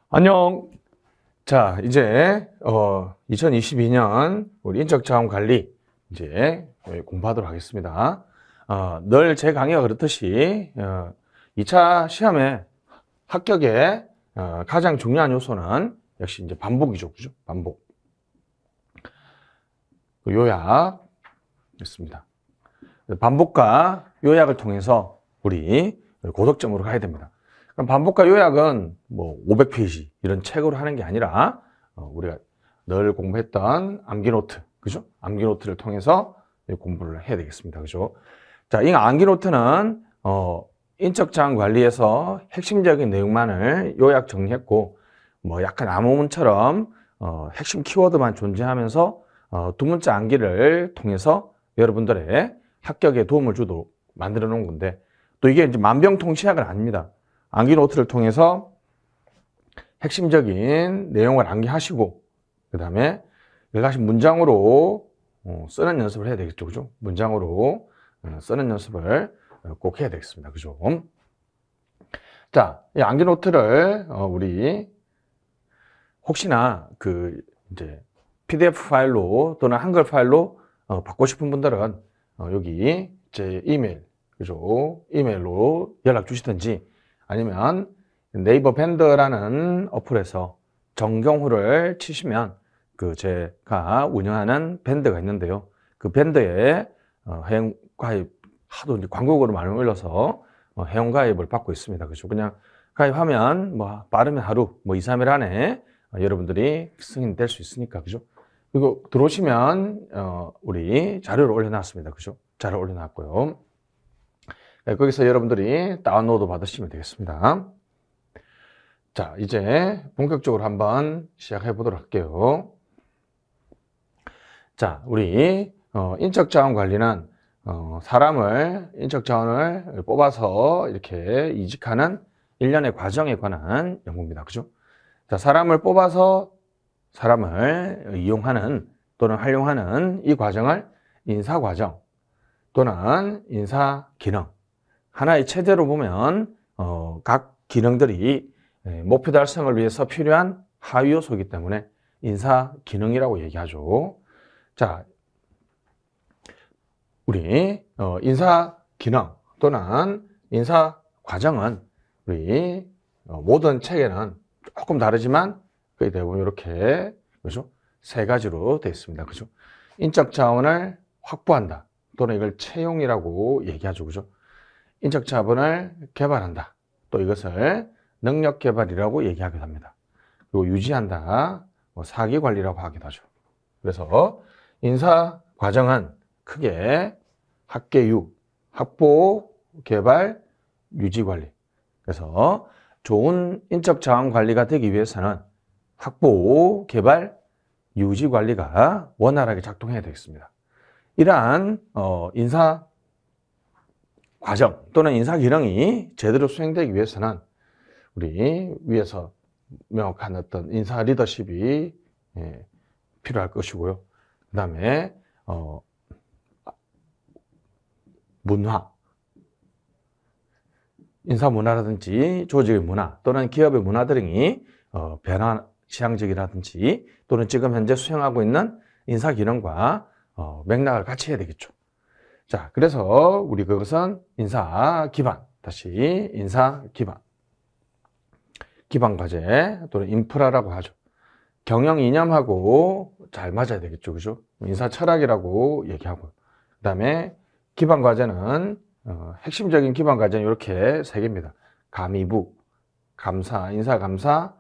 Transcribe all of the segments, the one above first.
안녕. 자, 이제 2022년 우리 인적자원 관리 이제 공부하도록 하겠습니다. 늘 제 강의가 그렇듯이 2차 시험에 합격의 가장 중요한 요소는 역시 이제 반복이죠, 그죠? 반복. 요약 있습니다. 반복과 요약을 통해서 우리 고득점으로 가야 됩니다. 그럼 반복과 요약은 뭐 500페이지 이런 책으로 하는 게 아니라 우리가 늘 공부했던 암기노트, 그죠? 암기노트를 통해서 공부를 해야 되겠습니다, 그죠? 자, 이 암기노트는 인적자원 관리에서 핵심적인 내용만을 요약 정리했고, 뭐 약간 암호문처럼 핵심 키워드만 존재하면서 두 문자 암기를 통해서 여러분들의 합격에 도움을 주도록 만들어 놓은 건데, 또 이게 이제 만병통치약은 아닙니다. 암기 노트를 통해서 핵심적인 내용을 암기하시고, 그 다음에 여기 문장으로 쓰는 연습을 해야 되겠죠, 그죠? 문장으로 쓰는 연습을 꼭 해야 되겠습니다, 그죠? 자, 이 암기 노트를 우리 혹시나 그 이제 PDF 파일로 또는 한글 파일로 받고 싶은 분들은 여기 제 이메일, 그죠? 이메일로 연락 주시든지, 아니면 네이버 밴드라는 어플에서 정경호를 치시면 그 제가 운영하는 밴드가 있는데요. 그 밴드에 회원가입 하도 이제 광고글을 많이 올려서 회원가입을 받고 있습니다. 그죠? 그냥 가입하면 뭐 빠르면 하루, 뭐 2, 3일 안에 여러분들이 승인이 될 수 있으니까, 그죠? 그리고 들어오시면 우리 자료를 올려놨습니다. 그죠? 자료 올려놨고요. 거기서 여러분들이 다운로드 받으시면 되겠습니다. 자, 이제 본격적으로 한번 시작해 보도록 할게요. 자, 우리 인적자원 관리는 인적자원을 뽑아서 이렇게 이직하는 일련의 과정에 관한 연구입니다. 그죠? 자, 사람을 뽑아서 사람을 이용하는 또는 활용하는 이 과정을 인사과정 또는 인사기능, 하나의 체제로 보면 각 기능들이 목표 달성을 위해서 필요한 하위 요소이기 때문에 인사기능이라고 얘기하죠. 자, 우리 인사기능 또는 인사과정은 우리 모든 책에는 조금 다르지만 거의 대부분 이렇게, 그죠? 세 가지로 되어 있습니다. 그죠? 인적 자원을 확보한다 또는 이걸 채용이라고 얘기하죠. 그죠? 인적 자본을 개발한다. 또 이것을 능력 개발이라고 얘기하기도 합니다. 그리고 유지한다. 뭐 사기 관리라고 하기도 하죠. 그래서 인사 과정은 크게 학계유, 확보, 개발, 유지 관리. 그래서 좋은 인적 자원 관리가 되기 위해서는 확보, 개발, 유지 관리가 원활하게 작동해야 되겠습니다. 이러한 인사 과정 또는 인사 기능이 제대로 수행되기 위해서는 우리 위에서 명확한 어떤 인사 리더십이 필요할 것이고요. 그 다음에 문화, 인사 문화라든지 조직의 문화 또는 기업의 문화 등이 변화 지향적이라든지 또는 지금 현재 수행하고 있는 인사 기능과 맥락을 같이 해야 되겠죠. 자, 그래서 우리 그것은 인사 기반, 다시 인사 기반. 기반 과제 또는 인프라라고 하죠. 경영 이념하고 잘 맞아야 되겠죠. 그죠? 인사 철학이라고 얘기하고. 그 다음에 기반 과제는, 핵심적인 기반 과제는 이렇게 세 개입니다. 감의부, 감사, 인사 감사,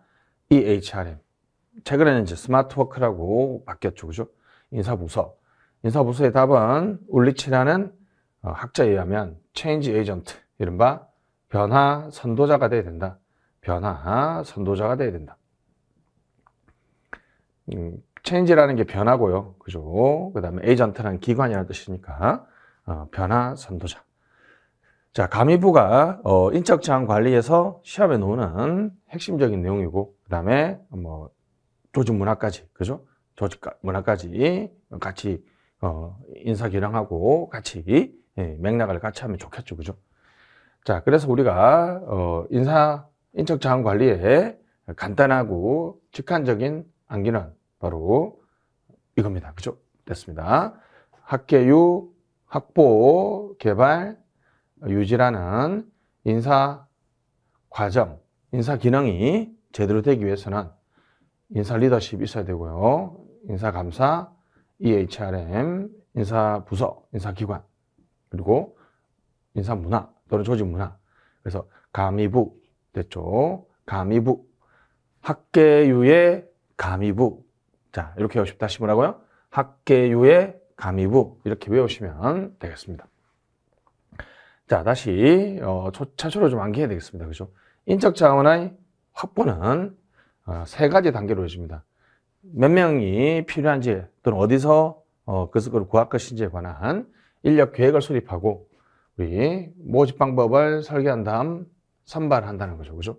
EHRM. 최근에는 이제 스마트워크라고 바뀌었죠. 그죠? 인사부서. 인사부서의 답은 울리치라는 학자에 의하면 체인지 에이전트, 이른바 변화 선도자가 돼야 된다. 변화 선도자가 돼야 된다. 체인지라는 게 변화고요. 그죠? 그 다음에 에이전트라는 기관이라는 뜻이니까 변화 선도자. 자, 감의부가 인적 자원 관리에서 시험에 놓는 핵심적인 내용이고, 그 다음에 뭐 조직 문화까지, 그죠? 조직 문화까지 같이 인사 기능하고 같이 맥락을 같이 하면 좋겠죠, 그죠? 자, 그래서 우리가 인적 자원 관리에 간단하고 직관적인 암기는 바로 이겁니다. 그죠? 됐습니다. 학계유, 확보, 개발, 유지라는 인사 과정, 인사 기능이 제대로 되기 위해서는 인사 리더십이 있어야 되고요. 인사 감사, EHRM, 인사 부서, 인사 기관, 그리고 인사 문화 또는 조직 문화. 그래서 가미부 됐죠? 가미부, 학계유의 가미부. 자, 이렇게 외우시면 다시 뭐라고요? 학계유의 가미부 이렇게 외우시면 되겠습니다. 자, 다시 차초로 좀 암기해야 되겠습니다. 그죠? 인적 자원의 확보는 세 가지 단계로 해줍니다. 몇 명이 필요한지 또는 어디서 그걸 구할 것인지에 관한 인력 계획을 수립하고 우리 모집 방법을 설계한 다음 선발한다는 거죠. 그죠?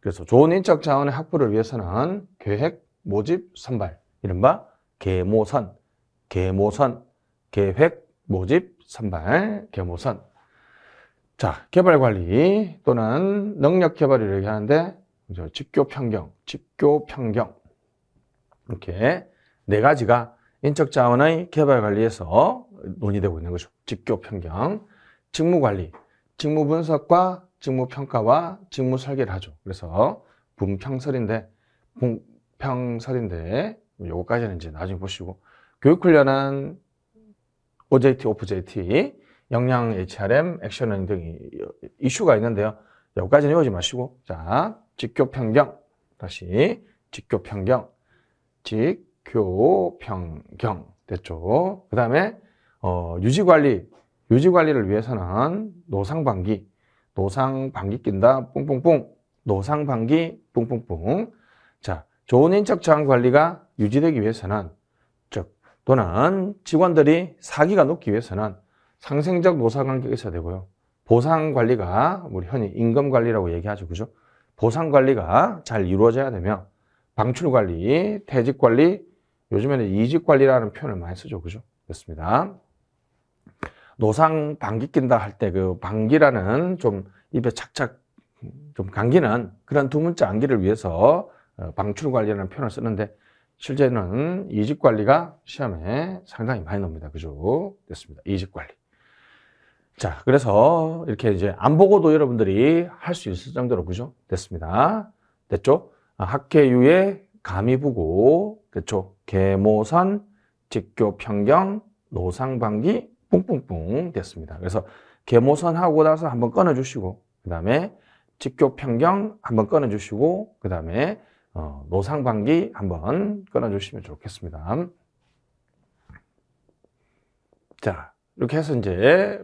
그래서 좋은 인적 자원의 확보를 위해서는 계획, 모집, 선발, 이른바 계모선, 계획, 모집, 선발, 계모선. 자, 개발 관리 또는 능력 개발을 얘기하는데 직교 평경 이렇게 네 가지가 인적 자원의 개발 관리에서 논의되고 있는 거죠. 직교 평경, 직무 관리, 직무 분석과 직무 평가와 직무 설계를 하죠. 그래서 분평설인데 요거까지는 이제 나중에 보시고, 교육 훈련은 OJT, OFJT, 역량 HRM, 액션러닝 등이 이슈가 있는데요. 여기까지는 외우지 마시고, 자, 직교 평경, 다시 직교 평경 됐죠. 그 다음에 유지관리를 위해서는 노상방기 낀다 뿡뿡뿡, 노상방기 뿡뿡뿡. 자, 좋은 인적 자원 관리가 유지되기 위해서는 또는 직원들이 사기가 높기 위해서는 상생적 노사관계가 있어야 되고요. 보상관리가 우리 흔히 임금관리라고 얘기하죠. 그죠? 보상관리가 잘 이루어져야 되며 방출관리, 퇴직관리, 요즘에는 이직관리라는 표현을 많이 쓰죠. 그죠? 됐습니다. 노상 방귀 낀다 할 때 그 방귀라는 좀 입에 착착 좀 감기는 그런 두 문자 암기를 위해서 방출관리라는 표현을 쓰는데 실제는 이직관리가 시험에 상당히 많이 나옵니다. 그죠? 됐습니다. 이직관리. 자, 그래서 이렇게 이제 안 보고도 여러분들이 할 수 있을 정도로, 그죠? 됐습니다. 됐죠? 학계유의 가미부고, 됐죠? 계모선, 직교 평경, 노상방기, 뿡뿡뿡 됐습니다. 그래서 계모선 하고 나서 한번 끊어주시고, 그 다음에 직교 평경 한번 끊어주시고, 그 다음에 노상방기 한번 끊어주시면 좋겠습니다. 자, 이렇게 해서 이제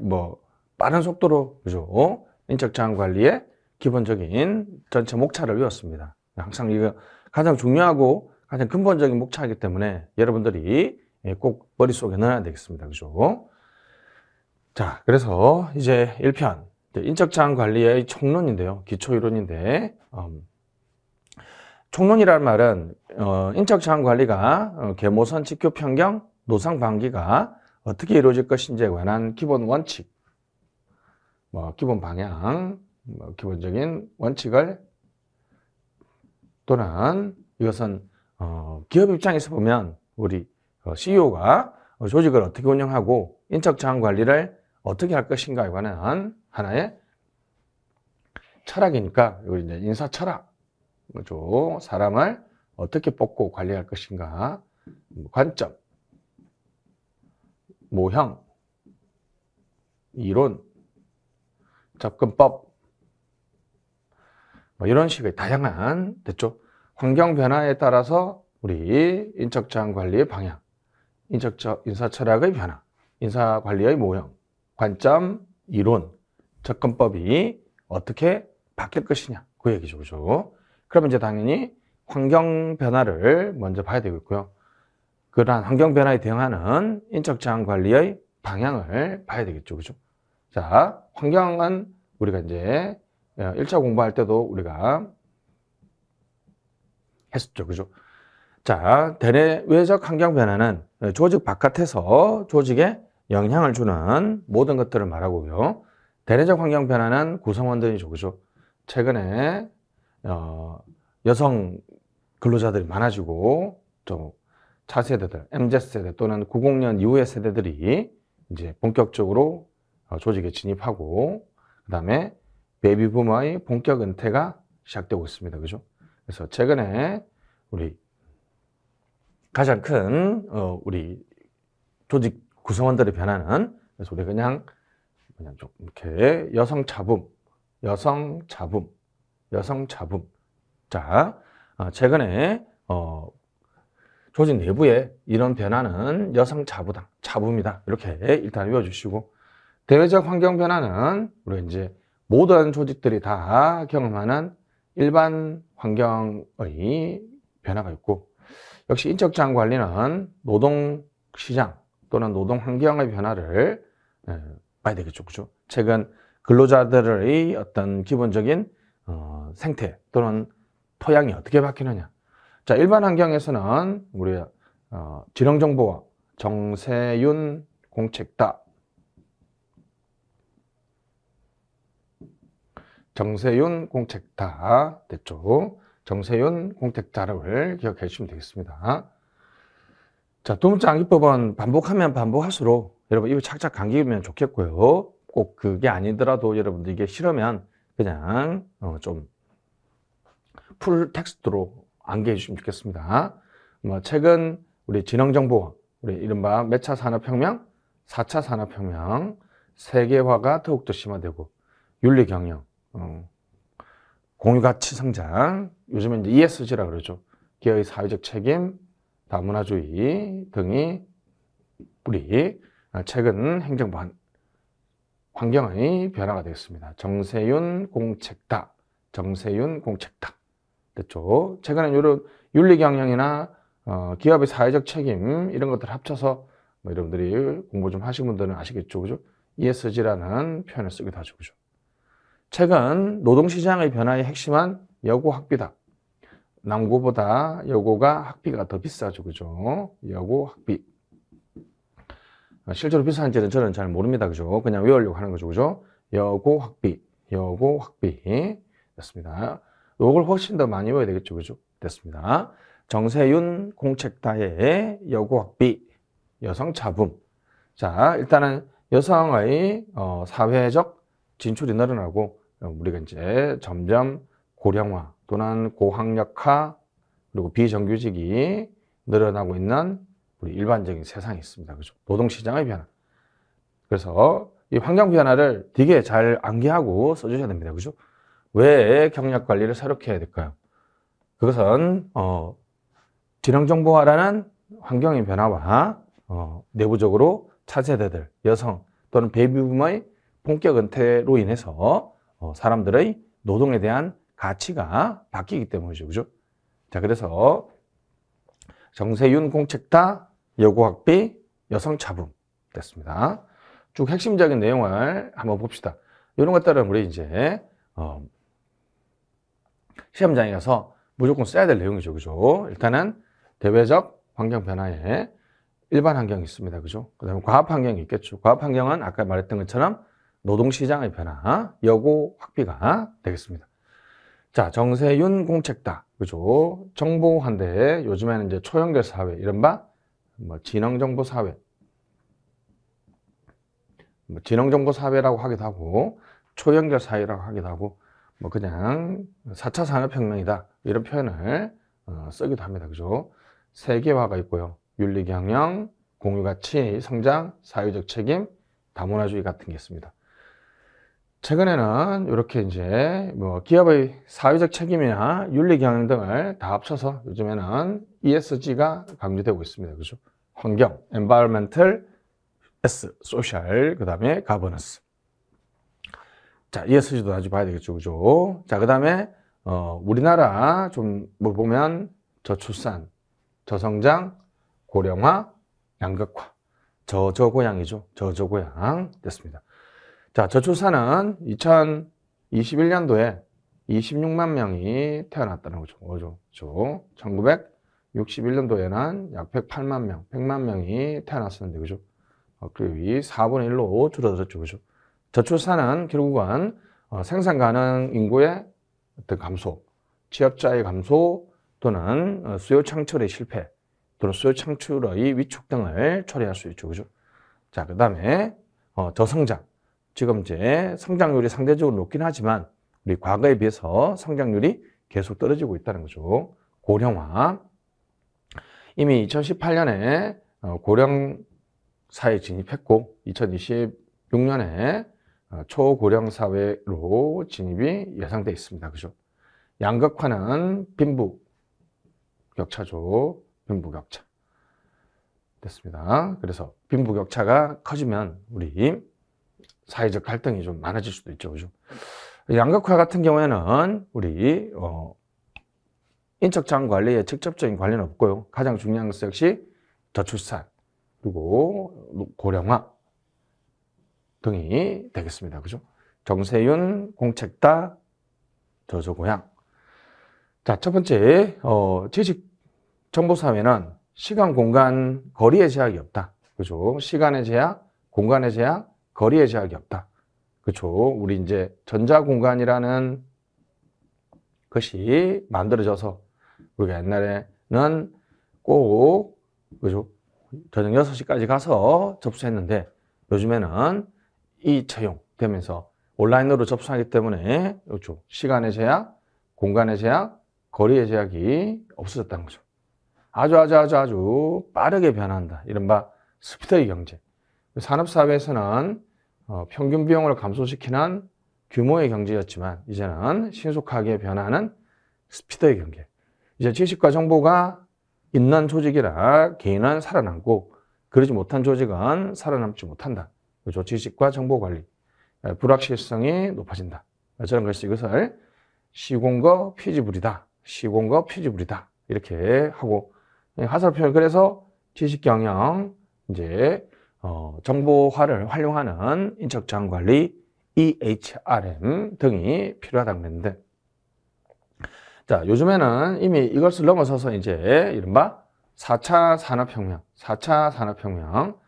빠른 속도로, 그죠? 인적 자원 관리의 기본적인 전체 목차를 외웠습니다. 항상 이거 가장 중요하고 가장 근본적인 목차이기 때문에 여러분들이 꼭 머릿속에 넣어야 되겠습니다. 그죠? 자, 그래서 이제 1편 인적 자원 관리의 총론인데요. 기초 이론인데 총론이라는 말은 인적 자원 관리가 계모선, 직교 평경, 노상 방기가 어떻게 이루어질 것인지에 관한 기본 원칙, 기본 방향, 기본적인 원칙을 또는 이것은 기업 입장에서 보면 우리 CEO가 조직을 어떻게 운영하고 인적 자원 관리를 어떻게 할 것인가에 관한 하나의 철학이니까 우리 이제 인사 철학, 그죠? 사람을 어떻게 뽑고 관리할 것인가, 관점, 모형, 이론, 접근법, 이런 식의 다양한, 됐죠? 환경 변화에 따라서 우리 인적 자원 관리의 방향, 인사 철학의 변화, 인사 관리의 모형, 관점, 이론, 접근법이 어떻게 바뀔 것이냐, 그 얘기죠. 그죠? 그러면 이제 당연히 환경 변화를 먼저 봐야 되겠고요. 그러한 환경 변화에 대응하는 인적 자원 관리의 방향을 봐야 되겠죠. 그죠? 자, 환경은 우리가 이제 1차 공부할 때도 우리가 했었죠. 그죠? 자, 대내외적 환경 변화는 조직 바깥에서 조직에 영향을 주는 모든 것들을 말하고요. 대내적 환경 변화는 구성원들이죠. 그죠? 최근에 여성 근로자들이 많아지고 또 차세대들, MZ세대 또는 90년 이후의 세대들이 이제 본격적으로 조직에 진입하고 그다음에 베이비붐의 본격 은퇴가 시작되고 있습니다. 그죠? 그래서 최근에 우리 가장 큰 우리 조직 구성원들의 변화는 그래서 우리 그냥 좀 이렇게 여성 차붐. 자, 최근에 조직 내부에 이런 변화는 여성 차붐이다. 이렇게 일단 외워주시고 대외적 환경 변화는 우리 이제 모든 조직들이 다 경험하는 일반 환경의 변화가 있고 역시 인적 자원 관리는 노동 시장 또는 노동 환경의 변화를 봐야 되겠죠. 그죠? 최근 근로자들의 어떤 기본적인 생태 또는 토양이 어떻게 바뀌느냐. 자, 일반 환경에서는 우리 지능정보와 정세윤 공책다. 정세윤 공책다 됐죠. 정세윤 공책다를 기억해 주시면 되겠습니다. 자, 두 번째 암기법은 반복하면 반복할수록 여러분 입에 착착 감기면 좋겠고요. 꼭 그게 아니더라도 여러분들 이게 싫으면 그냥 좀 풀 텍스트로 암기해 주시면 좋겠습니다. 최근 우리 지능정보와 우리 이른바 몇 차 산업혁명, 4차 산업혁명, 세계화가 더욱더 심화되고 윤리경영, 공유가치 성장, 요즘은 이제 ESG라 그러죠. 기업의 사회적 책임, 다문화주의 등이 우리 최근 행정부 환경의 변화가 되겠습니다. 정세윤 공책다. 됐죠? 최근에 이런 윤리경영이나 기업의 사회적 책임 이런 것들 합쳐서 여러분들이 공부 좀 하신 분들은 아시겠죠? 그죠? ESG라는 표현을 쓰기도 하죠. 그죠? 최근 노동시장의 변화의 핵심은 여고 학비다. 남고보다 여고가 학비가 더 비싸죠. 그죠? 여고 학비. 실제로 비싼지는 저는 잘 모릅니다. 그죠? 그냥 외우려고 하는 거죠. 그죠? 여고 학비. 됐습니다. 요걸 훨씬 더 많이 외워야 되겠죠. 그죠? 됐습니다. 정세윤 공책다의 여고 학비. 여성 차붐. 자, 일단은 여성의 사회적 진출이 늘어나고 우리가 이제 점점 고령화 또는 고학력화 그리고 비정규직이 늘어나고 있는 우리 일반적인 세상이 있습니다. 그죠? 노동시장의 변화. 그래서 이 환경 변화를 되게 잘 암기하고 써주셔야 됩니다. 그죠? 왜 경력 관리를 새롭게 해야 될까요? 그것은 지능정보화라는 환경의 변화와 내부적으로 차세대들, 여성 또는 베이비붐의 본격 은퇴로 인해서 사람들의 노동에 대한 가치가 바뀌기 때문이죠. 그죠? 자, 그래서 정세윤 공책다, 여고학비, 여성 차붐 됐습니다. 쭉 핵심적인 내용을 한번 봅시다. 이런 것들은 우리 이제 시험장에 가서 무조건 써야 될 내용이죠. 그죠? 일단은 대외적 환경 변화에 일반 환경이 있습니다. 그죠? 그 다음에 과학 환경이 있겠죠. 과학 환경은 아까 말했던 것처럼 노동시장의 변화, 여고 학비가 되겠습니다. 자, 정세윤 공책다. 그죠? 정보화인데 요즘에는 이제 초연결 사회, 이른바 지능정보 사회. 지능정보 사회라고 하기도 하고, 초연결 사회라고 하기도 하고, 그냥 4차 산업혁명이다. 이런 표현을 쓰기도 합니다. 그죠? 세계화가 있고요. 윤리경영, 공유가치, 성장, 사회적 책임, 다문화주의 같은 게 있습니다. 최근에는 이렇게 이제 기업의 사회적 책임이나 윤리경영 등을 다 합쳐서 요즘에는 ESG가 강조되고 있습니다. 그죠? 환경, environmental, S, social, 그 다음에 governance. 자, ESG도 아주 봐야 되겠죠. 그죠? 자, 그 다음에 우리나라 좀 보면 저출산, 저성장, 고령화, 양극화, 저저고양이죠. 저저고양 됐습니다. 자, 저출산은 2021년도에 26만 명이 태어났다는 거죠. 그죠? 1961년도에는 약 108만 명, 100만 명이 태어났었는데, 그죠? 그리고 이 4분의 1로 줄어들었죠. 그죠? 저출산은 결국은 생산 가능 인구의 어떤 감소 취업자의 감소 또는 수요 창출의 실패 또는 수요 창출의 위축 등을 초래할 수 있죠. 그죠? 자, 그 다음에 저성장. 지금 이제 성장률이 상대적으로 높긴 하지만 우리 과거에 비해서 성장률이 계속 떨어지고 있다는 거죠. 고령화. 이미 2018년에 고령 사회에 진입했고 2026년에 초고령 사회로 진입이 예상되어 있습니다. 그죠? 양극화는 빈부격차죠. 빈부격차. 됐습니다. 그래서 빈부격차가 커지면 우리 사회적 갈등이 좀 많아질 수도 있죠. 그죠? 양극화 같은 경우에는 우리 인적 자원 관리에 직접적인 관련은 없고요. 가장 중요한 것은 역시 저출산 그리고 고령화 등이 되겠습니다. 그죠? 정세윤, 공책다, 저조고향. 자, 첫 번째, 지식 정보 사회는 시간, 공간, 거리의 제약이 없다. 그죠? 시간의 제약, 공간의 제약, 거리의 제약이 없다. 그죠? 우리 이제 전자공간이라는 것이 만들어져서 우리가 옛날에는 꼭, 그죠? 저녁 6시까지 가서 접수했는데 요즘에는 이 채용되면서 온라인으로 접수하기 때문에 그렇죠. 시간의 제약, 공간의 제약, 거리의 제약이 없어졌다는 거죠. 아주 빠르게 변한다. 이른바 스피드의 경제. 산업사회에서는 평균 비용을 감소시키는 규모의 경제였지만 이제는 신속하게 변하는 스피드의 경제. 이제 지식과 정보가 있는 조직이라 개인은 살아남고 그러지 못한 조직은 살아남지 못한다. 그렇죠? 지식과 정보 관리, 불확실성이 높아진다. 저런 것이 이것을 시공거 피지불이다. 시공거 피지불이다. 이렇게 하고 화살표를 그래서 지식 경영, 이제 정보화를 활용하는 인적 자원 관리, EHRM 등이 필요하다고 했는데, 자, 요즘에는 이미 이것을 넘어서서 이제 이른바 4차 산업혁명, 4차 산업혁명,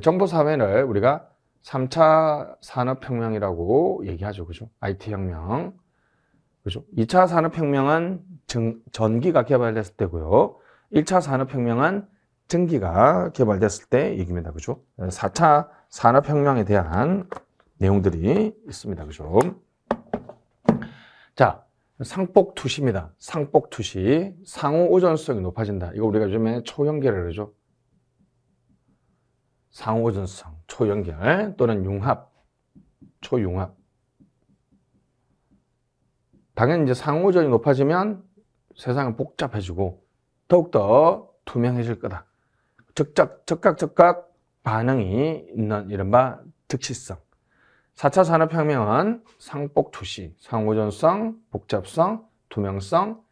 정보사회를 우리가 3차 산업혁명이라고 얘기하죠. 그죠? IT혁명. 그죠? 2차 산업혁명은 전기가 개발됐을 때고요. 1차 산업혁명은 전기가 개발됐을 때 얘기입니다. 그죠? 4차 산업혁명에 대한 내용들이 있습니다. 그죠? 자, 상복투시입니다. 상복투시. 상호 오전성이 높아진다. 이거 우리가 요즘에 초연결을 하죠. 상호 오전성, 초연결 또는 융합, 초융합. 당연히 이제 상호 오전이 높아지면 세상은 복잡해지고 더욱더 투명해질 거다. 즉각 반응이 있는 이른바 특시성. 4차 산업혁명은 상복투시, 상호전성, 복잡성, 투명성,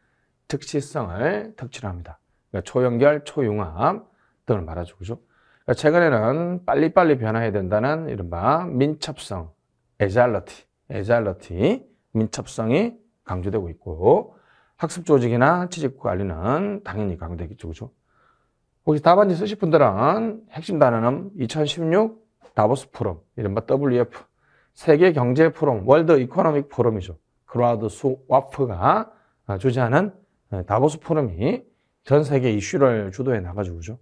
특시성을 특징으로 합니다. 그러니까 초연결, 초융합 등을 말하죠. 그죠? 그러니까 최근에는 빨리빨리 변화해야 된다는 이른바 민첩성, 애잘러티, 민첩성이 강조되고 있고 학습 조직이나 취직 관리는 당연히 강조되겠죠. 그죠? 혹시 답안지 쓰실 분들은 핵심 단어는 2016 다보스 포럼, 이른바 WF, 세계 경제 포럼, 월드 이코노믹 포럼이죠. 크라우드 스와프가 주재하는 다보스 포럼이 전 세계 이슈를 주도해 나가죠. 그죠?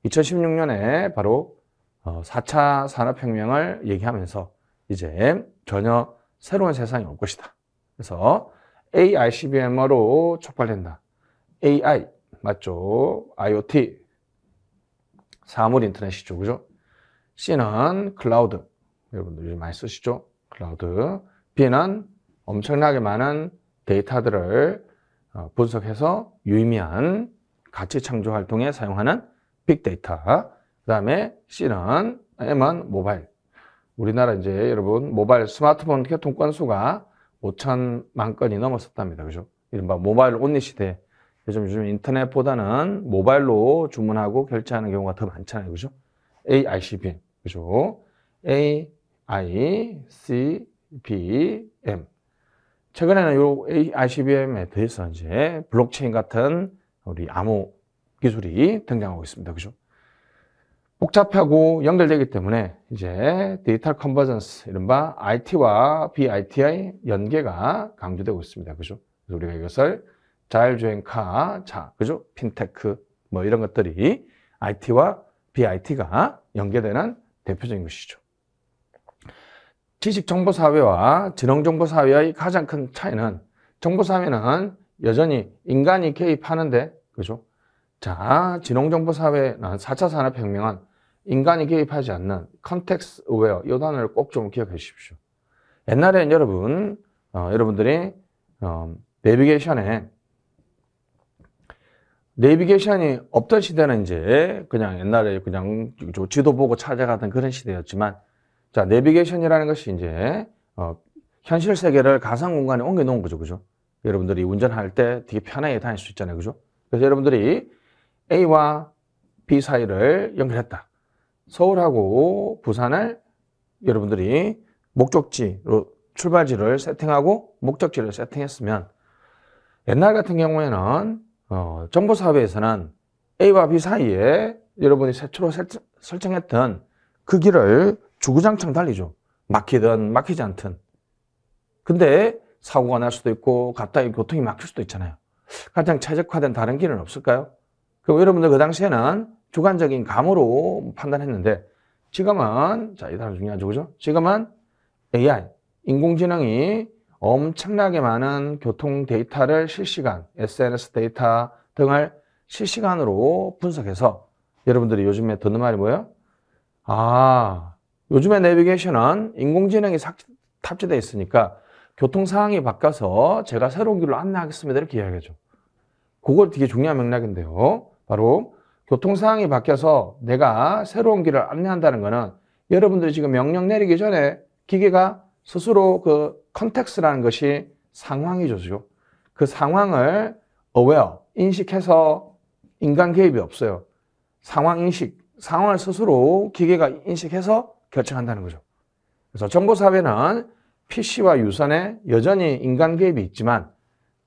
2016년에 바로 4차 산업혁명을 얘기하면서 이제 전혀 새로운 세상이 올 것이다. 그래서 AICBM으로 촉발된다. AI, 맞죠? IoT, 사물 인터넷이죠. 그죠? C는 클라우드. 여러분들 요즘 많이 쓰시죠? 클라우드. B는 엄청나게 많은 데이터들을 분석해서 유의미한 가치 창조 활동에 사용하는 빅데이터. 그 다음에 M은 모바일. 우리나라 이제 여러분 모바일 스마트폰 개통 건수가 5천만 건이 넘었었답니다. 그죠? 이른바 모바일 온리 시대. 요즘 인터넷보다는 모바일로 주문하고 결제하는 경우가 더 많잖아요. 그죠? AICBM. 그죠? AICBM. 최근에는 이 AICBM에 대해서 이제 블록체인 같은 우리 암호 기술이 등장하고 있습니다. 그죠? 복잡하고 연결되기 때문에 이제 디지털 컨버전스, 이른바 IT와 BIT의 연계가 강조되고 있습니다. 그죠? 그래서 우리가 이것을 자율주행카, 자, 그죠? 핀테크, 뭐 이런 것들이 IT와 BIT가 연계되는 대표적인 것이죠. 지식정보사회와 지능정보사회의 가장 큰 차이는 정보사회는 여전히 인간이 개입하는데, 그죠? 자, 지능정보사회는 4차 산업혁명은 인간이 개입하지 않는 컨텍스트 어웨어, 이 단어를 꼭 좀 기억해 주십시오. 옛날에는 여러분들이 내비게이션이 없던 시대는 이제 그냥 옛날에 그냥 지도 보고 찾아가던 그런 시대였지만, 자, 내비게이션이라는 것이 이제 현실 세계를 가상 공간에 옮겨 놓은 거죠. 그죠? 여러분들이 운전할 때 되게 편하게 다닐 수 있잖아요. 그죠? 그래서 여러분들이 A와 B 사이를 연결했다. 서울하고 부산을 여러분들이 목적지로 출발지를 세팅하고 목적지를 세팅했으면, 옛날 같은 경우에는 정보사회에서는 A와 B 사이에 여러분이 최초로 설정했던 그 길을 주구장창 달리죠. 막히든 막히지 않든. 근데 사고가 날 수도 있고 갑자기 교통이 막힐 수도 있잖아요. 가장 최적화된 다른 길은 없을까요? 그리고 여러분들 그 당시에는 주관적인 감으로 판단했는데, 지금은, 자, 이 단어 중요하죠. 그죠? 지금은 AI, 인공지능이 엄청나게 많은 교통 데이터를 실시간, SNS 데이터 등을 실시간으로 분석해서, 여러분들이 요즘에 듣는 말이 뭐예요? 아, 요즘에 내비게이션은 인공지능이 탑재되어 있으니까 교통 상황이 바뀌어서 제가 새로운 길로 안내하겠습니다. 이렇게 이야기하죠. 그거 되게 중요한 맥락인데요. 바로 교통 상황이 바뀌어서 내가 새로운 길을 안내한다는 거는, 여러분들이 지금 명령 내리기 전에 기계가 스스로 그 컨텍스트라는 것이 상황이죠. 그 상황을 aware, 인식해서 인간 개입이 없어요. 상황 인식, 상황을 스스로 기계가 인식해서 결정한다는 거죠. 그래서 정보사회는 PC와 유선에 여전히 인간 개입이 있지만,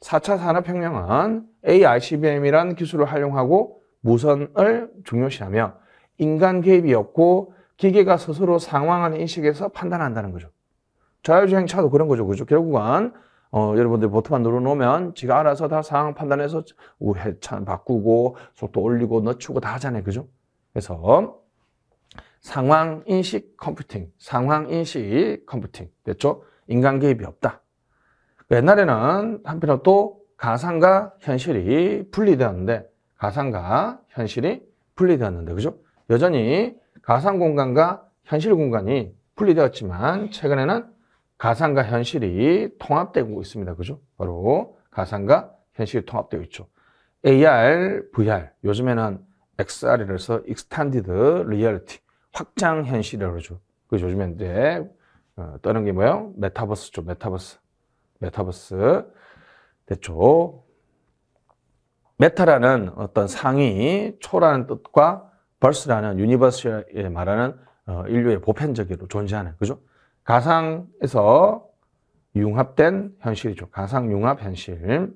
4차 산업혁명은 AICBM이라는 기술을 활용하고 무선을 중요시하며 인간 개입이 없고 기계가 스스로 상황을 인식해서 판단한다는 거죠. 자율주행차도 그런 거죠. 그죠? 결국은 여러분들 버튼만 눌러놓으면 지가 알아서 다 상황 판단해서 회차 바꾸고 속도 올리고 늦추고 다 하잖아요. 그죠? 그래서 상황인식 컴퓨팅, 됐죠? 인간 개입이 없다. 옛날에는 한편으로 또 가상과 현실이 분리되었는데, 그죠? 여전히 가상 공간과 현실 공간이 분리되었지만, 최근에는 가상과 현실이 통합되고 있습니다. 그죠? 바로 가상과 현실이 통합되고 있죠. AR, VR, 요즘에는 XR이라고 해서 Extended Reality, 확장 현실이라고 그러죠. 그 요즘에 이제 떠는 게 뭐예요? 메타버스죠. 메타버스 됐죠. 메타라는 어떤 상위, 초라는 뜻과 벌스라는 유니버스에 말하는 인류의 보편적으로 존재하는, 그죠? 가상에서 융합된 현실이죠. 가상 융합 현실.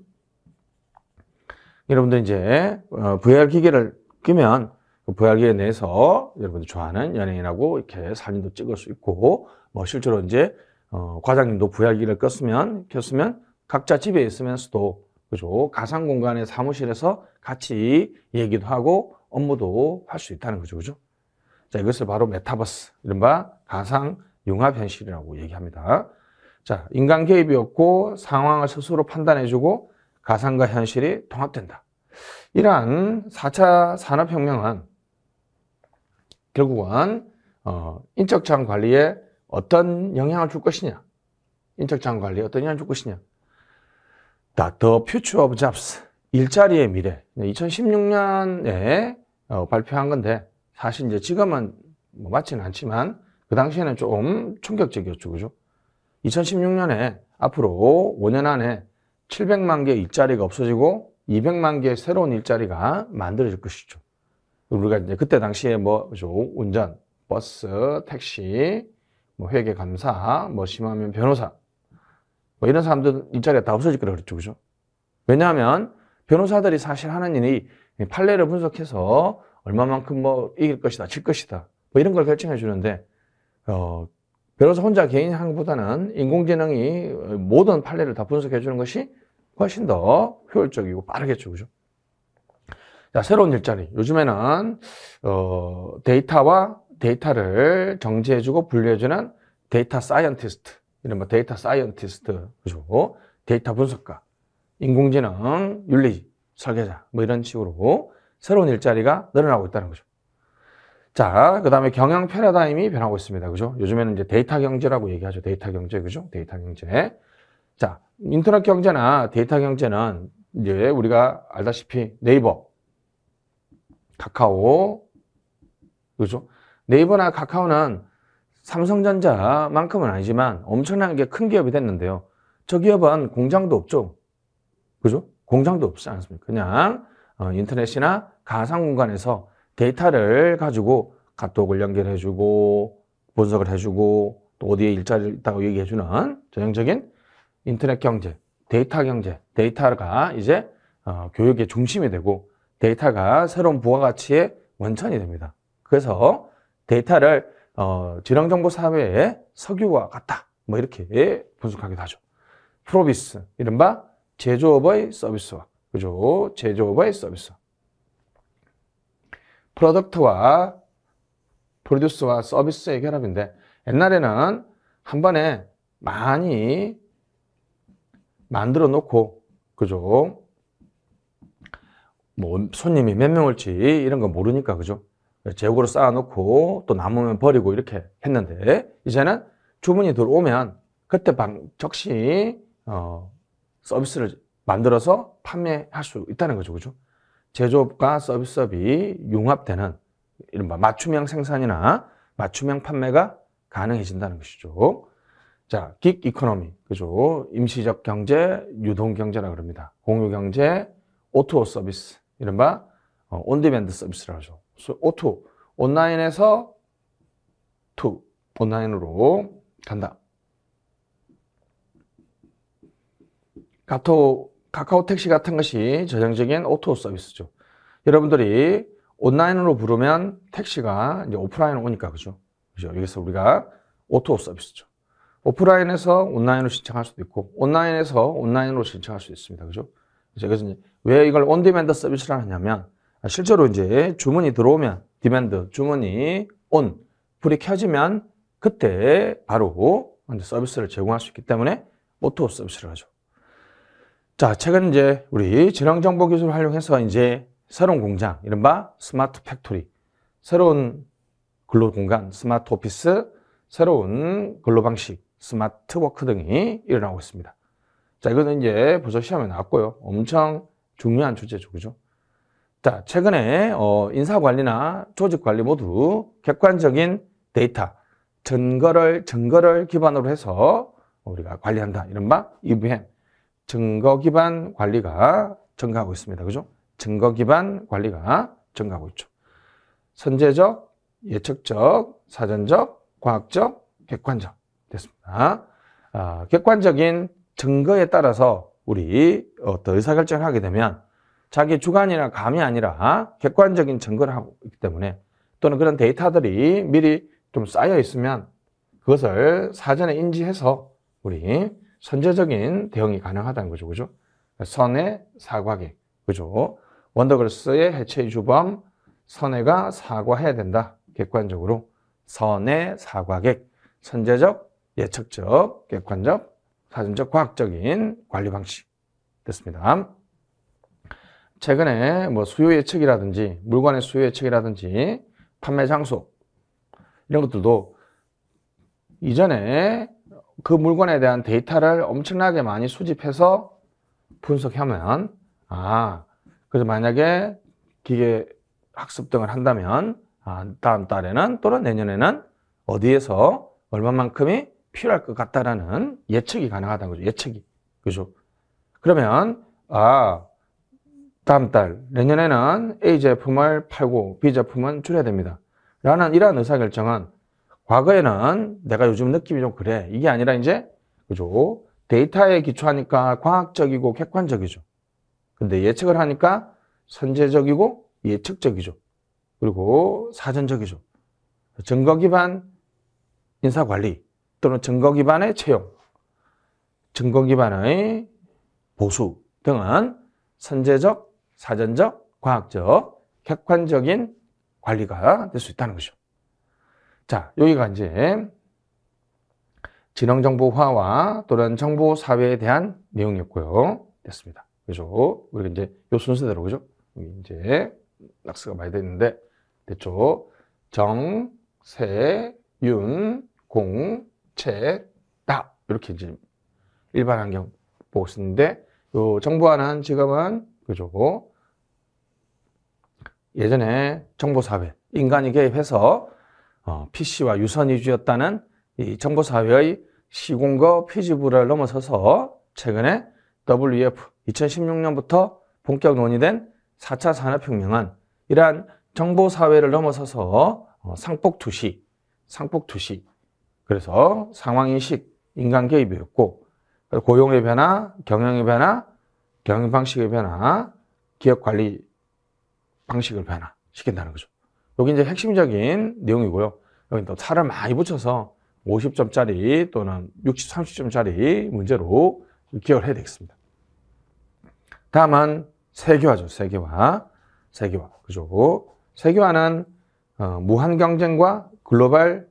여러분들 이제 VR 기계를 끼면 그 VR 기계 내에서 여러분들 좋아하는 연예인하고 이렇게 사진도 찍을 수 있고, 뭐 실제로 이제 과장님도 VR 기계를 켰으면 각자 집에 있으면서도, 그죠? 가상 공간의 사무실에서 같이 얘기도 하고 업무도 할 수 있다는 거죠. 그죠? 자, 이것을 바로 메타버스, 이른바 가상 융합 현실이라고 얘기합니다. 자, 인간 개입이 없고 상황을 스스로 판단해주고 가상과 현실이 통합된다. 이러한 4차 산업혁명은 결국은 인적자원 관리에 어떤 영향을 줄 것이냐, The Future of Jobs, 일자리의 미래. 2016년에 발표한 건데, 사실 이제 지금은 뭐 맞지는 않지만 그 당시에는 좀 충격적이었죠. 그죠? 2016년에 앞으로 5년 안에 700만 개의 일자리가 없어지고 200만 개의 새로운 일자리가 만들어질 것이죠. 우리가 이제 그때 당시에 뭐, 그죠? 운전, 버스, 택시, 뭐 회계 감사, 뭐 심하면 변호사, 뭐 이런 사람들 일자리가 다 없어질 거라 그랬죠. 그죠? 왜냐하면 변호사들이 사실 하는 일이 판례를 분석해서 얼마만큼 뭐 이길 것이다, 질 것이다, 뭐 이런 걸 결정해 주는데, 변호사 혼자 개인이 하는 것보다는 인공지능이 모든 판례를 다 분석해 주는 것이 훨씬 더 효율적이고 빠르겠죠. 그죠? 자, 새로운 일자리. 요즘에는, 데이터를 정지해주고 분류해주는 데이터 사이언티스트, 이른바 데이터 사이언티스트, 그죠? 데이터 분석가, 인공지능, 윤리 설계자, 뭐 이런 식으로 새로운 일자리가 늘어나고 있다는 거죠. 자, 그 다음에 경영 패러다임이 변하고 있습니다. 그죠? 요즘에는 이제 데이터 경제라고 얘기하죠. 데이터 경제, 그죠? 데이터 경제. 자, 인터넷 경제나 데이터 경제는 이제 우리가 알다시피 네이버, 카카오, 그죠? 네이버나 카카오는 삼성전자만큼은 아니지만 엄청나게 큰 기업이 됐는데요. 저 기업은 공장도 없죠. 그죠? 공장도 없지 않습니까? 그냥 인터넷이나 가상 공간에서 데이터를 가지고 카톡을 연결해주고 분석을 해주고 또 어디에 일자리를 있다고 얘기해주는 전형적인 인터넷 경제, 데이터 경제, 데이터가 이제 교육의 중심이 되고 데이터가 새로운 부가가치의 원천이 됩니다. 그래서 데이터를 지능정보 사회의 석유와 같다. 뭐 이렇게 분석하기도 하죠. 프로비스, 이른바 제조업의 서비스와, 그죠? 제조업의 서비스. 프로덕트와 프로듀스와 서비스의 결합인데 옛날에는 한 번에 많이 만들어 놓고, 그죠? 뭐 손님이 몇 명 올지 이런 거 모르니까, 그죠? 재고로 쌓아놓고 또 남으면 버리고 이렇게 했는데 이제는 주문이 들어오면 그때 즉시 서비스를 만들어서 판매할 수 있다는 거죠. 그죠? 제조업과 서비스업이 융합되는 이른바 맞춤형 생산이나 맞춤형 판매가 가능해진다는 것이죠. 자, 긱 이코노미, 그죠? 임시적 경제, 유동 경제라 그럽니다. 공유 경제, O2O 서비스, 이른바 온디맨드 서비스라고 하죠. O2, 온라인에서 to, 온라인으로 간다. 카카오 택시 같은 것이 전형적인 O2O 서비스죠. 여러분들이 온라인으로 부르면 택시가 이제 오프라인으로 오니까, 그죠? 그죠? 여기서 우리가 O2O 서비스죠. 오프라인에서 온라인으로 신청할 수도 있고, 온라인에서 온라인으로 신청할 수도 있습니다. 그죠? 그래서 이제 왜 이걸 온디맨드 서비스를 하냐면, 실제로 이제 주문이 들어오면, 디맨드, 주문이 온, 불이 켜지면 그때 바로 이제 서비스를 제공할 수 있기 때문에 O2O 서비스를 하죠. 자, 최근 이제 우리 지능정보기술을 활용해서 이제 새로운 공장, 이른바 스마트 팩토리, 새로운 근로 공간, 스마트 오피스, 새로운 근로 방식, 스마트 워크 등이 일어나고 있습니다. 자, 이거는 이제 벌써 시험에 나왔고요. 엄청 중요한 주제죠. 그죠? 자, 최근에 인사관리나 조직관리 모두 객관적인 데이터, 증거를 기반으로 해서 우리가 관리한다. 이른바 EVM, 증거 기반 관리가 증가하고 있습니다. 그죠? 증거 기반 관리가 증가하고 있죠. 선제적, 예측적, 사전적, 과학적, 객관적 됐습니다. 객관적인 증거에 따라서 우리 어떤 의사결정을 하게 되면 자기 주관이나 감이 아니라 객관적인 증거를 하고 있기 때문에 또는 그런 데이터들이 미리 좀 쌓여 있으면 그것을 사전에 인지해서 우리 선제적인 대응이 가능하다는 거죠. 그죠? 선해, 사과객. 그죠? 원더걸스의 해체의 주범, 선해가 사과해야 된다. 객관적으로. 선해, 사과객. 선제적, 예측적, 객관적, 사전적, 과학적인 관리 방식. 됐습니다. 최근에 뭐 수요 예측이라든지, 물건의 수요 예측이라든지, 판매 장소, 이런 것들도 이전에 그 물건에 대한 데이터를 엄청나게 많이 수집해서 분석하면, 그래서 만약에 기계 학습 등을 한다면, 다음 달에는 또는 내년에는 어디에서 얼마만큼이 필요할 것 같다라는 예측이 가능하다는 거죠. 예측이. 그죠? 그러면, 다음 달, 내년에는 A 제품을 팔고 B 제품은 줄여야 됩니다. 라는 이러한 의사결정은 과거에는 내가 요즘 느낌이 좀 그래. 이게 아니라 이제, 그죠? 데이터에 기초하니까 과학적이고 객관적이죠. 근데 예측을 하니까 선제적이고 예측적이죠. 그리고 사전적이죠. 증거 기반 인사관리 또는 증거 기반의 채용, 증거 기반의 보수, 등은 선제적, 사전적, 과학적, 객관적인 관리가 될 수 있다는 거죠. 자, 여기가 이제 지능정보화와 또는 정보사회에 대한 내용이었고요. 됐습니다. 그죠? 우리가 이제 요 순서대로, 그죠? 여기 이제 낙서가 많이 됐는데, 됐죠? 정, 세, 윤, 공, 책, 다. 이렇게 이제 일반 환경 보고 있었는데, 요 정보화는 지금은, 그죠? 예전에 정보사회, 인간이 개입해서 PC와 유선 위주였다는 이 정보사회의 시공거 피지부를 넘어서서 최근에 WEF 2016년부터 본격 논의된 4차 산업혁명은 이러한 정보사회를 넘어서서 상폭투시, 그래서 상황인식, 인간 개입이었고, 고용의 변화, 경영의 변화, 경영 방식의 변화, 기업 관리 방식을 변화시킨다는 거죠. 여기 이제 핵심적인 내용이고요. 여기 또 살을 많이 붙여서 50점짜리 또는 60, 30점짜리 문제로 기억을 해야 되겠습니다. 다음은 세계화죠. 세계화. 그죠? 세계화는 무한 경쟁과 글로벌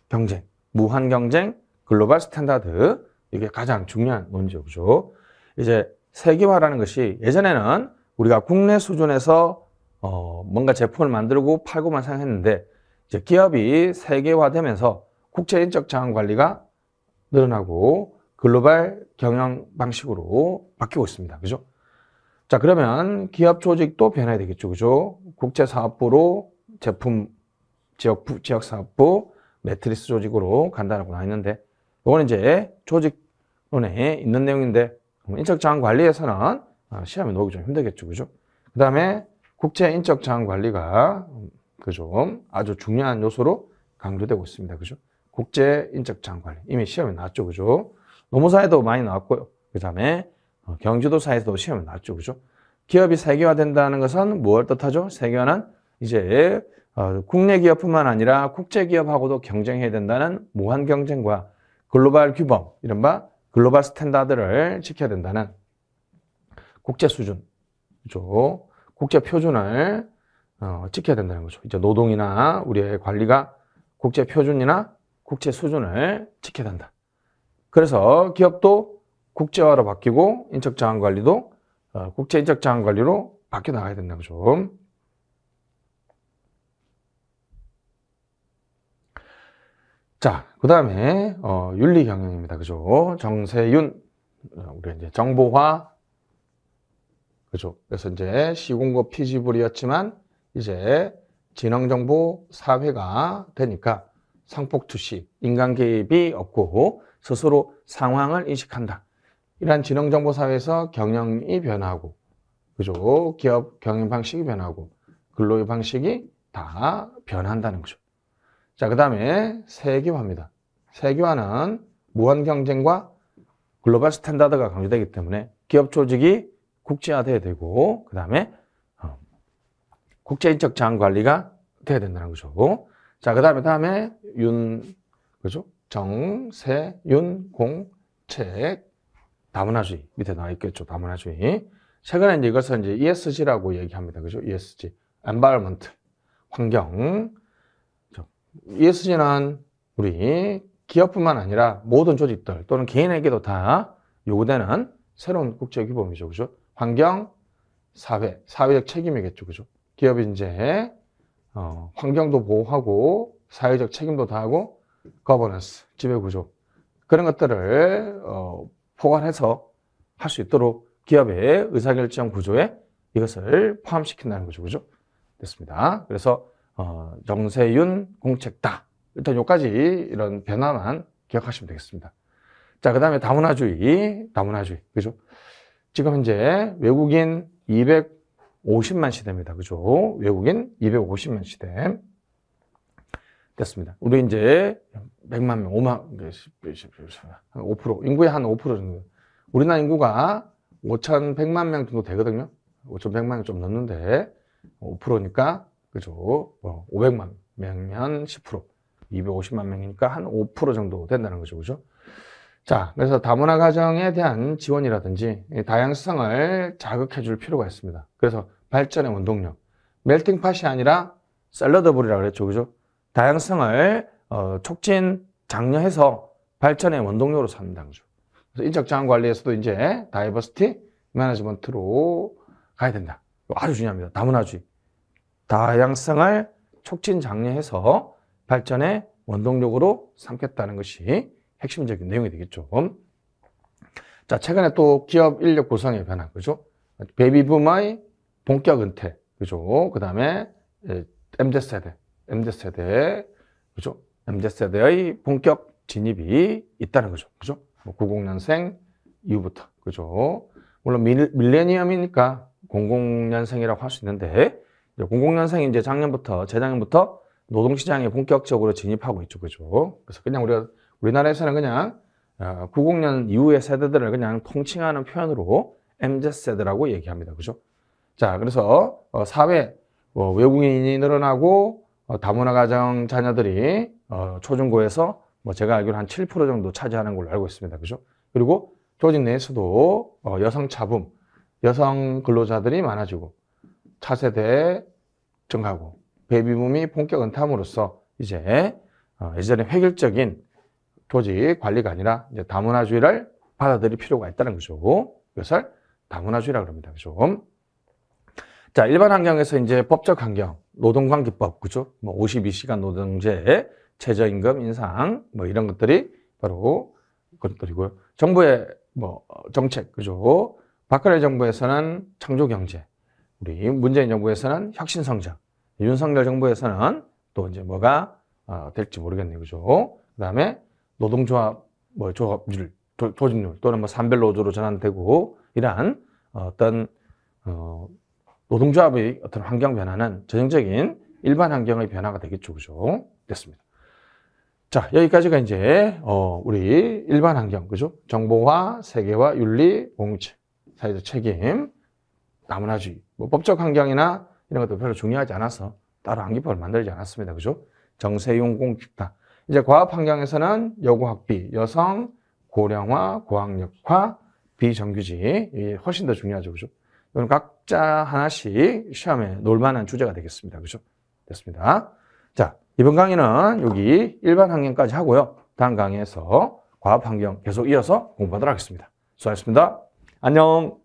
경쟁, 무한 경쟁, 글로벌 스탠다드, 이게 가장 중요한 논의죠. 그죠? 이제 세계화라는 것이 예전에는 우리가 국내 수준에서 뭔가 제품을 만들고 팔고만 생각했는데, 이제 기업이 세계화되면서 국제인적 자원 관리가 늘어나고 글로벌 경영 방식으로 바뀌고 있습니다. 그죠? 자, 그러면 기업 조직도 변해야 되겠죠. 그죠? 국제사업부로 제품, 지역사업부, 매트리스 조직으로 간다라고 나와 있는데, 이거는 이제 조직론에 있는 내용인데, 인적 자원 관리에서는 시험에 넣기 좀 힘들겠죠. 그죠? 그 다음에 국제 인적 자원 관리가 그죠? 아주 중요한 요소로 강조되고 있습니다. 그죠? 국제 인적 자원 관리. 이미 시험에 나왔죠. 그죠? 노무사에도 많이 나왔고요. 그 다음에 경주도사에서도 시험에 나왔죠. 그죠? 기업이 세계화된다는 것은 무엇을 뜻하죠? 세계화는 이제 국내 기업뿐만 아니라 국제 기업하고도 경쟁해야 된다는 무한 경쟁과 글로벌 규범, 이른바 글로벌 스탠다드를 지켜야 된다는 국제 수준, 그죠? 국제 표준을 지켜야 된다는 거죠. 이제 노동이나 우리의 관리가 국제 표준이나 국제 수준을 지켜야 된다. 그래서 기업도 국제화로 바뀌고 인적 자원 관리도 국제 인적 자원 관리로 바뀌어 나가야 된다는 거죠. 자, 그 다음에 윤리 경영입니다. 그죠? 정세윤, 우리 이제 정보화, 그죠? 그래서 이제 시공고 피지불이었지만 이제 지능정보 사회가 되니까 상폭투시, 인간 개입이 없고 스스로 상황을 인식한다. 이러한 지능정보 사회에서 경영이 변하고, 그죠? 기업 경영 방식이 변하고, 근로의 방식이 다 변한다는 거죠. 자, 그 다음에 세계화입니다. 세계화는 무한 경쟁과 글로벌 스탠다드가 강조되기 때문에 기업 조직이 국제화돼야 되고, 그 다음에 국제인적 자원 관리가 돼야 된다는 거죠. 자, 그 다음에 그죠? 정, 세, 윤, 공, 책, 다문화주의 밑에 나와 있겠죠. 다문화주의. 최근에 이제 이것을 이제 ESG라고 얘기합니다. 그죠? ESG, Environment, 환경. ESG는 우리 기업뿐만 아니라 모든 조직들 또는 개인에게도 다 요구되는 새로운 국제 규범이죠. 그죠? 환경, 사회적 책임이겠죠. 그죠? 기업이 이제 환경도 보호하고 사회적 책임도 다하고 거버넌스, 지배구조 그런 것들을 포괄해서 할 수 있도록 기업의 의사결정 구조에 이것을 포함시킨다는 거죠. 그죠? 됐습니다. 그래서 정세윤 공책다. 일단 여기까지 이런 변화만 기억하시면 되겠습니다. 자, 그 다음에 다문화주의. 그죠? 지금 현재 외국인 250만 시대입니다. 그죠? 외국인 250만 시대. 됐습니다. 우리 이제 100만 명, 5%, 인구의 한 5% 정도. 우리나라 인구가 5,100만 명 정도 되거든요. 5,100만 명 좀 넘는데 5%니까 그죠? 500만 명이면 10%, 250만 명이니까 한 5% 정도 된다는 거죠. 그죠? 자, 그래서 다문화 가정에 대한 지원이라든지 이 다양성을 자극해 줄 필요가 있습니다. 그래서 발전의 원동력. 멜팅팟이 아니라 샐러드볼이라고 그랬죠. 그죠? 다양성을 촉진, 장려해서 발전의 원동력으로 삼는다는 거죠. 그래서 인적 자원 관리에서도 이제 다이버시티 매니지먼트로 가야 된다. 아주 중요합니다. 다문화주의. 다양성을 촉진, 장려해서 발전의 원동력으로 삼겠다는 것이 핵심적인 내용이 되겠죠. 자, 최근에 또 기업 인력 구성의 변화, 그죠? 베이비붐의 본격 은퇴, 그죠? 그 다음에 MZ세대, 그죠? MZ세대의 본격 진입이 있다는 거죠. 그죠? 90년생 이후부터, 그죠? 물론 밀레니엄이니까 00년생이라고 할 수 있는데, 00년생이 이제 재작년부터 노동시장에 본격적으로 진입하고 있죠. 그죠? 그래서 그냥 우리나라에서는 그냥 90년 이후의 세대들을 그냥 통칭하는 표현으로 MZ세대라고 얘기합니다. 그죠? 자, 그래서 사회 외국인이 늘어나고 다문화 가정 자녀들이 초중고에서 제가 알기로 한 7% 정도 차지하는 걸로 알고 있습니다. 그죠? 그리고 조직 내에서도 여성 차붐, 여성 근로자들이 많아지고 차세대 증가하고 베이비붐이 본격 은퇴함으로써 이제 예전에 획일적인 조직 관리가 아니라 이제 다문화주의를 받아들일 필요가 있다는 거죠. 이것을 다문화주의라고 합니다. 그죠? 자, 일반 환경에서 이제 법적 환경, 노동관계법, 그죠? 52시간 노동제, 최저임금 인상, 이런 것들이 바로 것들이고요. 정부의 정책, 그죠? 박근혜 정부에서는 창조경제, 우리 문재인 정부에서는 혁신성장, 윤석열 정부에서는 또 이제 뭐가 될지 모르겠네요. 그죠? 그 다음에 노동조합, 조합률, 조직률 또는 산별노조로 전환되고 이러한 어떤 노동조합의 어떤 환경 변화는 전형적인 일반 환경의 변화가 되겠죠. 그죠? 됐습니다. 자, 여기까지가 이제 우리 일반 환경, 그죠? 정보화, 세계화, 윤리, 공동체, 사회적 책임, 다문화주의, 법적 환경이나 이런 것도 별로 중요하지 않아서 따로 암기법을 만들지 않았습니다. 그죠? 정세용 공직다. 이제 과학 환경에서는 여고학비, 여성, 고령화, 고학력화, 비정규직, 훨씬 더 중요하죠. 그죠? 이건 각자 하나씩 시험에 놓을 만한 주제가 되겠습니다. 그죠? 됐습니다. 자, 이번 강의는 여기 일반 환경까지 하고요. 다음 강의에서 과학 환경 계속 이어서 공부하도록 하겠습니다. 수고하셨습니다. 안녕.